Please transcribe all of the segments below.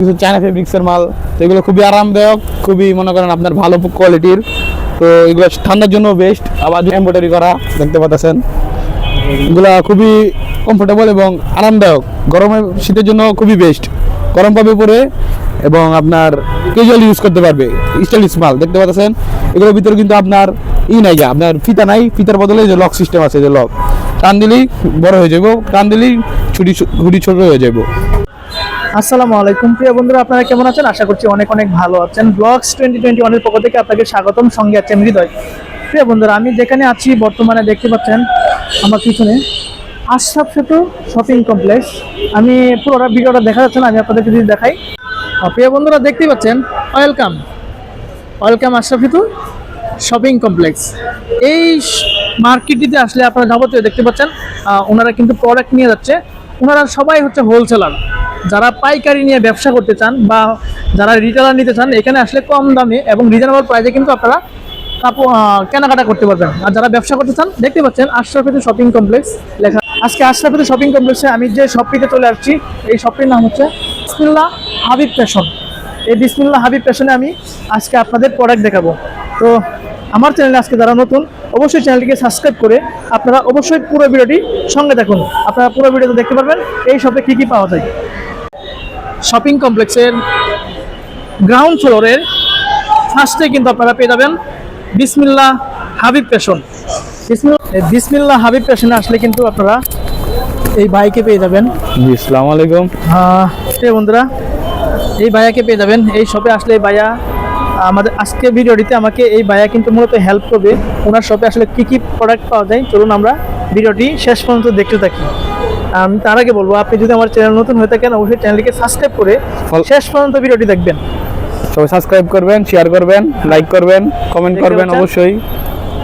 কিছু চায়না ফেব্রিক্সের মাল, তো এগুলো খুবই আরামদায়ক, খুবই মনে করেন আপনার ভালো কোয়ালিটির। তো এগুলো ঠান্ডার জন্য বেস্ট। আবার এমব্রয়ডারি করা দেখতে পাচ্ছেন, এগুলা খুবই কমফোর্টেবল এবং আরামদায়ক। গরমের শীতের জন্য খুবই বেস্ট, গরম পাবে পরে এবং আপনার ক্যাজুয়াল ইউজ করতে পারবে। স্টাইলিশ মাল দেখতে পাচ্ছেন। এগুলোর ভিতরে কিন্তু আপনার নাই, আপনার ফিতা নাই, ফিতার বদলে যে লক সিস্টেম আছে, যে লক টান দিলেই বড় হয়ে যাবো, টান দিলেই হুডি ছোট হয়ে যাবো। আসসালামু আলাইকুম প্রিয় বন্ধুরা, আপনারা কেমন আছেন? আশা করছি অনেক অনেক ভালো আছেন। ব্লগস 2021 এর পক্ষ থেকে আপনাকে স্বাগতম। সঙ্গে আছেন হৃদয়। প্রিয় বন্ধুরা, আমি যেখানে আছি বর্তমানে দেখতে পাচ্ছেন আমার পিছনে আশরাফ সেতু শপিং কমপ্লেক্স। আমি পুরোটা ভিডিওটা দেখা যাচ্ছে না, আমি আপনাদেরকে যদি দেখাই। প্রিয় বন্ধুরা, দেখতেই পাচ্ছেন ওয়েলকাম আশরাফ সেতু শপিং কমপ্লেক্স। এই মার্কেটটিতে আসলে আপনারা যাবতীয় দেখতে পাচ্ছেন ওনারা কিন্তু প্রোডাক্ট নিয়ে যাচ্ছে। ওনারা সবাই হচ্ছে হোলসেলার। যারা পাইকারি নিয়ে ব্যবসা করতে চান বা যারা রিটেলার নিতে চান, এখানে আসলে কম দামে এবং রিজনেবল প্রাইসে কিন্তু আপনারা কেনাকাটা করতে পারবেন। আর যারা ব্যবসা করতে চান, দেখতে পাচ্ছেন আশরাফ সেতু শপিং কমপ্লেক্স লেখা। আজকে আশরাফ সেতু শপিং কমপ্লেক্সে আমি যে শপটিতে চলে আসছি, এই শপটির নাম হচ্ছে বিসমিল্লাহ হাবিব ফ্যাশন। এই বিসমিল্লাহ হাবিব ফ্যাশনে আমি আজকে আপনাদের প্রোডাক্ট দেখাবো। তো আমার চ্যানেলে আজকে যারা নতুন, অবশ্যই চ্যানেলটিকে সাবস্ক্রাইব করে আপনারা অবশ্যই পুরো ভিডিওটি সঙ্গে দেখুন। আপনারা পুরো ভিডিওতে দেখতে পারবেন এই শপে কী কী পাওয়া যায়। শপিং কমপ্লেক্সের গ্রাউন্ড ফ্লোরের ফার্স্টে কিন্তু আপনারা পেয়ে যাবেন বিসমিল্লাহ হাবিব ফ্যাশন। বিসমিল্লাহ হাবিব ফ্যাশনে আসলে কিন্তু আপনারা এই বাইকে পেয়ে যাবেন। জি, আসসালামু আলাইকুম। প্রিয় বন্ধুরা, এই ভাইয়াকে পেয়ে যাবেন এই শপে আসলে। এই ভাইয়া আমাদের আজকে ভিডিওটিতে আমাকে এই ভাইয়া কিন্তু মূলত হেল্প করবে। ওনার শপে আসলে কী কী প্রোডাক্ট পাওয়া যায়, চলুন আমরা ভিডিওটি শেষ পর্যন্ত দেখতে থাকি। আমি তার আগে বলবো, আপনি যদি আমার চ্যানেল নতুন হয়ে থাকেন, অবশ্যই চ্যানেলটিকে সাবস্ক্রাইব করে শেষ পর্যন্ত ভিডিওটি দেখবেন। সবাই সাবস্ক্রাইব করবেন, শেয়ার করবেন, লাইক করবেন, কমেন্ট করবেন অবশ্যই।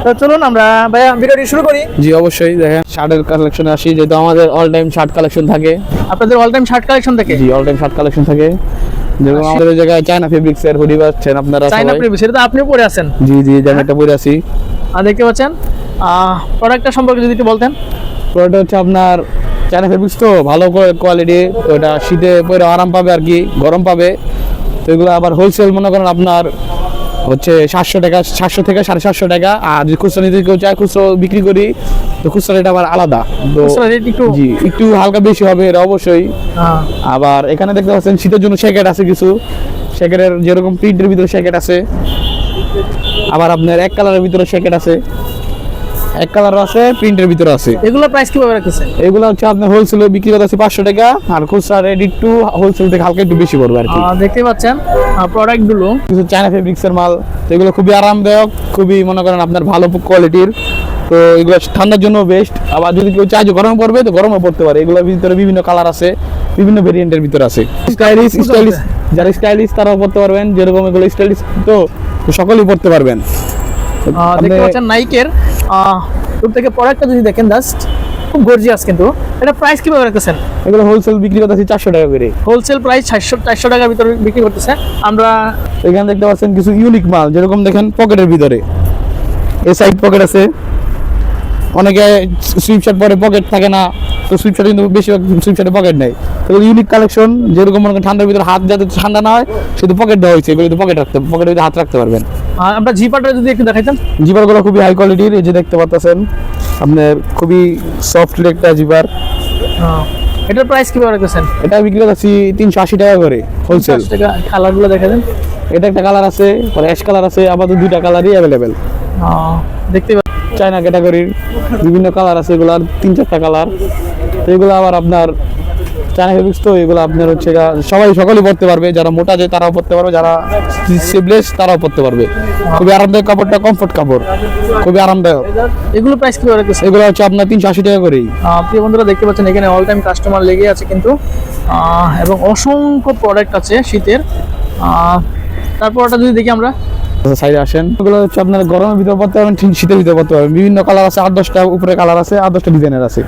তো চলুন আমরা ভাইয়া ভিডিওটি শুরু করি। জি অবশ্যই। দেখেন শার্টের কালেকশনে আসি, যেহেতু আমাদের অল টাইম শার্ট কালেকশন থাকে। আপনাদের অল টাইম শার্ট কালেকশন থাকে? জি, অল টাইম শার্ট কালেকশন থাকে। যেরকম আমাদের ওই জায়গায় চায়না ফেব্রিক্সের হুডি পাচ্ছেন আপনারা। চায়না ফেব্রিক্স, এটা তো আপনিও পরে আছেন। জি জি, জ্যাকেটটা পরে আছি। আর দেখতে পাচ্ছেন প্রোডাক্টটা সম্পর্কে যদি একটু বলতেন। প্রোডাক্ট হচ্ছে আপনার চায়না ফেব্রিক্স, তো ভালো কোয়ালিটি। তো এটা শীতে পরে আরাম পাবে আর কি, গরম পাবে। তো এগুলো আবার হোলসেল মনে করেন আপনার হচ্ছে 700 টাকা, 700 থেকে 750 টাকা। আর যদি খুচরা নিতে কেউ চায়, খুচরো বিক্রি করি, তো খুচরা রেট আবার আলাদা। তো জি, একটু হালকা বেশি হবে এটা অবশ্যই। আবার এখানে দেখতে পাচ্ছেন শীতের জন্য জ্যাকেট আছে কিছু। জ্যাকেটের যেরকম প্রিন্টের ভিতরে জ্যাকেট আছে, আবার আপনার এক কালারের ভিতরে জ্যাকেট আছে, এক কালার আছে, প্রিন্টের ভিতরে আছে। এগুলো প্রাইস কিভাবে রাখতেছেন? এগুলো হচ্ছে আপনার হোলসেলে বিক্রি করতেছে 500 টাকা, আর খুচরা রেট একটু হোলসেল থেকে হালকা একটু বেশি পড়বে আর কি। দেখতে পাচ্ছেন প্রোডাক্টগুলো কিছু চায়না ফেব্রিক্সের মাল, তো এগুলো খুবই আরামদায়ক, খুবই মনে করেন আপনার ভালো কোয়ালিটির। তো এগুলো ঠান্ডার জন্য বেস্ট। আবার যদি কেউ চায় যে গরম পড়বে, তো গরমও পড়তে পারে। এগুলোর ভিতরে বিভিন্ন কালার আছে, বিভিন্ন ভেরিয়েন্টের ভিতরে আছে। স্টাইলিশ যারা স্টাইলিশ তারাও পড়তে পারবেন। যেরকম এগুলো স্টাইলিশ, তো সকলেই পড়তে পারবেন। দেখতে পাচ্ছেন নাইকের দূর থেকে প্রোডাক্টটা যদি দেখেন, জাস্ট খুব গর্জিয়াস। কিন্তু এটা প্রাইস কিভাবে রাখতেছেন? এগুলো হোলসেল বিক্রি করতেছি 400 টাকা করে। হোলসেল প্রাইস 400 টাকার ভিতরে বিক্রি করতেছে। আমরা এখানে দেখতে পাচ্ছেন কিছু ইউনিক মাল, যেরকম দেখেন পকেটের ভিতরে এই সাইড পকেট আছে। অনেকে সুইপ শার্ট পরে পকেট থাকে না, তো সুইপ শার্ট কিন্তু বেশিরভাগ সুইপ শার্টে পকেট নেই। তো ইউনিক কালেকশন, যেরকম মনে করেন ঠান্ডার ভিতরে হাত যাতে ঠান্ডা না হয়, শুধু পকেট দেওয়া হয়েছে। এগুলো পকেটের ভিতরে হাত রাখতে পারবেন। আমরা জিপারটা যদি একটু দেখাইতাম। জিপারগুলো খুবই হাই কোয়ালিটির, এই যে দেখতে পাচ্ছেন আপনার খুবই সফট একটা জিপার। এটার প্রাইস কিভাবে রাখতেছেন? এটা বিক্রি করছি 380 টাকা করে হোলসেল। কালারগুলো দেখা দেন। এটা একটা কালার আছে, পরে অ্যাশ কালার আছে, আপাতত দুইটা কালারই অ্যাভেলেবেল। দেখতে চায়না ক্যাটাগরির বিভিন্ন কালার আছে, এগুলো আর 3-4টা কালার। তো এগুলো আবার আপনার চায়না ফেব্রিক্স, তো এগুলো আপনার হচ্ছে সকলেই পড়তে পারবে। যারা মোটা যায় তারাও পড়তে পারবে, যারা স্লিভলেস তারাও পড়তে পারবে। খুবই আরামদায়ক কাপড়টা, কমফোর্ট কাপড়, খুবই আরামদায়ক। এগুলো প্রাইস কিভাবে রাখতেছে? এগুলো হচ্ছে আপনার 380 টাকা করেই। প্রিয় বন্ধুরা, দেখতে পাচ্ছেন এখানে অল টাইম কাস্টমার লেগে আছে কিন্তু, এবং অসংখ্য প্রোডাক্ট আছে শীতের। তারপর ওটা যদি দেখি আমরা সাইডে আসেন, এগুলো হচ্ছে আপনার গরমের ভিতরে পড়তে পারবেন, ঠিক শীতের ভিতরে পড়তে পারবেন। বিভিন্ন কালার আছে, 8-10টা উপরে কালার আছে, 8-10টা ডিজাইনের আছে।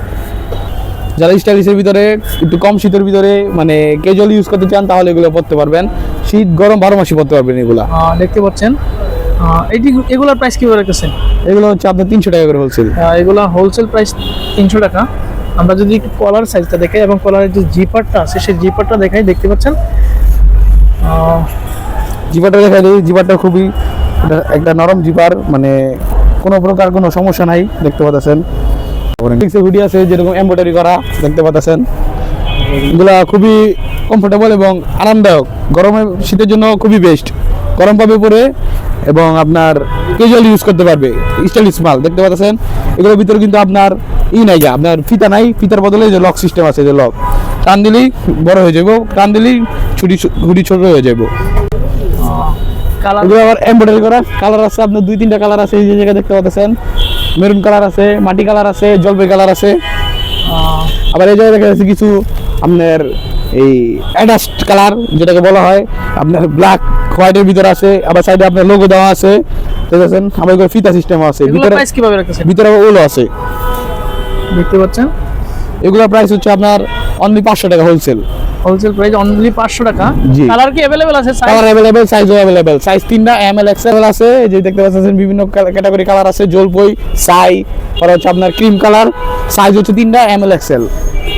যারা স্টাইলিশের ভিতরে একটু কম শীতের ভিতরে মানে ক্যাজুয়াল ইউজ করতে চান, তাহলে এগুলো পড়তে পারবেন। শীত গরম 12 মাসই পড়তে পারবেন এগুলা। দেখতে পাচ্ছেন এগুলোর প্রাইস কিভাবে রাখতেছেন? এগুলো হচ্ছে আপনার 300 টাকা করে হোলসেল। এগুলো হোলসেল প্রাইস 300 টাকা। আমরা যদি একটু কলার সাইজটা দেখাই এবং কলারের যে জিপারটা আছে, সেই জিপারটা দেখাই, দেখতে পাচ্ছেন জিপারটা দেখা দিই, জিপারটা খুবই একটা নরম জিপার, মানে কোনো প্রকার কোনো সমস্যা নাই, দেখতে পাচ্ছেন। হুডি আছে যেরকম এমব্রয়ডারি করা, দেখতে পাচ্ছেন। এগুলা খুবই কমফোর্টেবল এবং আরামদায়ক, গরমে শীতের জন্য খুবই বেস্ট। গরম পাবে পরে এবং আপনার ক্যাজুয়াল ইউজ করতে পারবে, স্টাইলিশ মাল, দেখতে পাচ্ছেন। এগুলোর ভিতরে কিন্তু আপনার নাই, আপনার ফিতা নাই, ফিতার বদলে যে লক সিস্টেম আছে, যে লক টান দিলেই বড় হয়ে যাবো, টান দিলেই হুডি ছোট হয়ে যাবো। কালার এগুলো আবার এমব্রয়ডারি করা, কালার আছে আপনার 2-3টা কালার আছে, এই যে জায়গায় দেখতে পাচ্ছেন। মেরুন কালার আছে, মাটি কালার আছে, জলপাই কালার আছে। আবার এই জায়গায় দেখা যাচ্ছে কিছু আপনার এই অ্যাডাস্ট কালার যেটাকে বলা হয়, আপনার ব্ল্যাক হোয়াইটের ভিতরে আছে, আবার সাইডে আপনার লোগো দেওয়া আছে, ঠিক আছে। আবার এগুলো ফিতা সিস্টেম আছে, ভিতরে প্রাইস কিভাবে রাখতেছেন? ভিতরে ওগুলো আছে, দেখতে পাচ্ছেন। এগুলোর প্রাইস হচ্ছে আপনার অনলি 500 টাকা হোলসেল। হোলসেল প্রাইস অনলি 500 টাকা। জি। কালার কি अवेलेबल আছে? কালার अवेलेबल, সাইজও अवेलेबल। সাইজ 3টা এমএল এক্সএল আছে, এই যে দেখতে পাচ্ছেন বিভিন্ন ক্যাটাগরি কালার আছে, জলপই, সাই, আর হচ্ছে আপনার ক্রিম কালার। সাইজ হচ্ছে 3টা এমএল এক্সএল।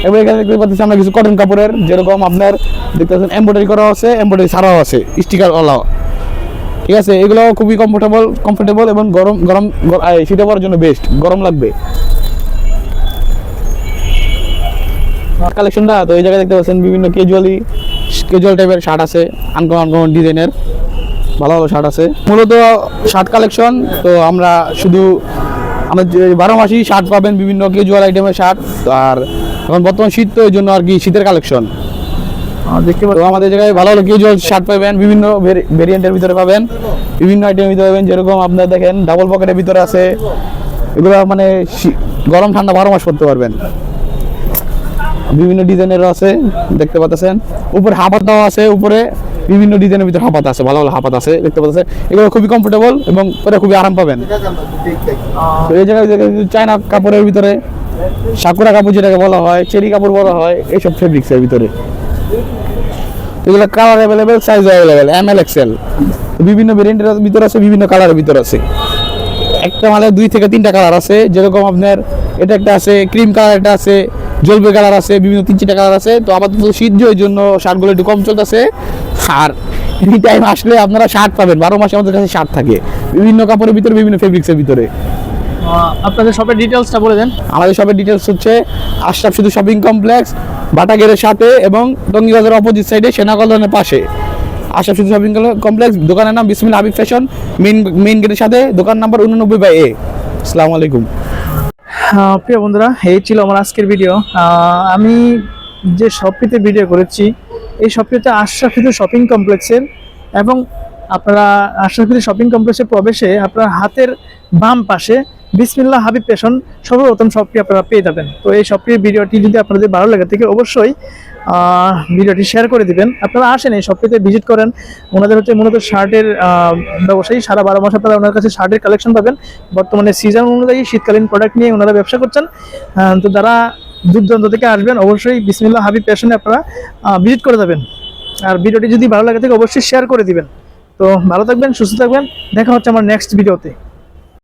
এবার এখানে দেখতে পাচ্ছেন আমরা কিছু কটন কাপড়ের, যেরকম আপনার দেখতে পাচ্ছেন এমব্রয়ডারি করা আছে, এমব্রয়ডারি ছাড়াও আছে, স্টিকার ওয়ালা, ঠিক আছে। এগুলো খুবই কমফোর্টেবল এবং গরম শীতে পরার জন্য বেস্ট, গরম লাগবে। কালেকশনটা তো এই জায়গায় দেখতে পাচ্ছেন বিভিন্ন ক্যাজুয়াল টাইপের শার্ট আছে, আনকমন ডিজাইনের ভালো ভালো শার্ট আছে। মূলত শার্ট কালেকশন তো আমরা শুধু 12 মাসই শার্ট পাবেন, বিভিন্ন ক্যাজুয়াল আইটেমের শার্ট। আর এখন বর্তমান শীত, তো এই জন্য আর কি শীতের কালেকশন দেখতে তো আমাদের জায়গায় ভালো ভালো ক্যাজুয়াল শার্ট পাবেন, বিভিন্ন ভেরিয়েন্টের ভিতরে পাবেন, বিভিন্ন আইটেমের ভিতরে পাবেন। যেরকম আপনার দেখেন ডাবল পকেটের ভিতরে আছে, এগুলো মানে গরম ঠান্ডা 12 মাস পরতে পারবেন। বিভিন্ন ডিজাইনের আছে, দেখতে পাচ্ছেন। উপরে হাফাত দেওয়া আছে, উপরে বিভিন্ন ডিজাইনের ভিতরে হাফাত আছে, ভালো ভালো হাফাত আছে, দেখতে পাচ্ছেন। এগুলো খুবই কমফোর্টেবল এবং পরে খুবই আরাম পাবেন। তো এই জায়গায় চায়না কাপড়ের ভিতরে সাকুরা কাপড় যেটাকে বলা হয়, চেরি কাপড় বলা হয়, এইসব ফেব্রিক্সের ভিতরে এগুলো colour available, size available, ML XL. বিভিন্ন ভেরিয়েন্টের ভিতরে আছে, বিভিন্ন কালারের ভিতরে আছে। একটা মালে 2 থেকে 3টা কালার আছে, যেরকম আপনার এটা একটা আছে ক্রিম কালার, একটা আছে জলপাই কালার আছে, বিভিন্ন 3-4টা কালার আছে। তো আপাতত শীত এই জন্য শার্টগুলো একটু কম চলতেছে। আর এনি টাইম আসলে আপনারা শার্ট পাবেন, 12 মাসে আমাদের কাছে শার্ট থাকে, বিভিন্ন কাপড়ের ভিতরে, বিভিন্ন ফেব্রিক্সের ভিতরে। আপনাদের শপের ডিটেইলসটা বলে দেন। আমাদের শপের ডিটেলস হচ্ছে আশরাফ সিধু শপিং কমপ্লেক্স, বাটাগেরের সাথে এবং টঙ্গীবাজারের অপোজিট সাইডে সেনাকল্যাণের পাশে আশরাফ সিধু শপিং কমপ্লেক্স। দোকানের নাম বিসমিল্লাহ হাবিব ফ্যাশন, মেইন গেটের সাথে, দোকান নাম্বার 89/A। আসসালামু আলাইকুম। প্রিয় বন্ধুরা, এই ছিল আমার আজকের ভিডিও। আমি যে শপটিতে ভিডিও করেছি, এই শপটিতে আশরাফ সিধু শপিং কমপ্লেক্সের, এবং আপনারা আশরাফ সিধু শপিং কমপ্লেক্সে প্রবেশে আপনার হাতের বাম পাশে বিসমিল্লাহ হাবিব ফ্যাশন সর্বপ্রথম শপটি আপনারা পেয়ে যাবেন। তো এই শপটির ভিডিওটি যদি আপনাদের ভালো লাগে থাকে অবশ্যই ভিডিওটি শেয়ার করে দিবেন। আপনারা আসেন, এই শপটিতে ভিজিট করেন। ওনাদের হচ্ছে মূলত শার্টের ব্যবসায়ী, সারা 12 মাস আপনারা ওনার কাছে শার্টের কালেকশন পাবেন। বর্তমানে সিজন অনুযায়ী শীতকালীন প্রোডাক্ট নিয়ে ওনারা ব্যবসা করছেন। তো যারা দূর দূরান্ত থেকে আসবেন অবশ্যই বিসমিল্লাহ হাবিব ফ্যাশনে আপনারা ভিজিট করে যাবেন। আর ভিডিওটি যদি ভালো লাগে থাকে অবশ্যই শেয়ার করে দিবেন। তো ভালো থাকবেন, সুস্থ থাকবেন, দেখা হচ্ছে আমার নেক্সট ভিডিওতে।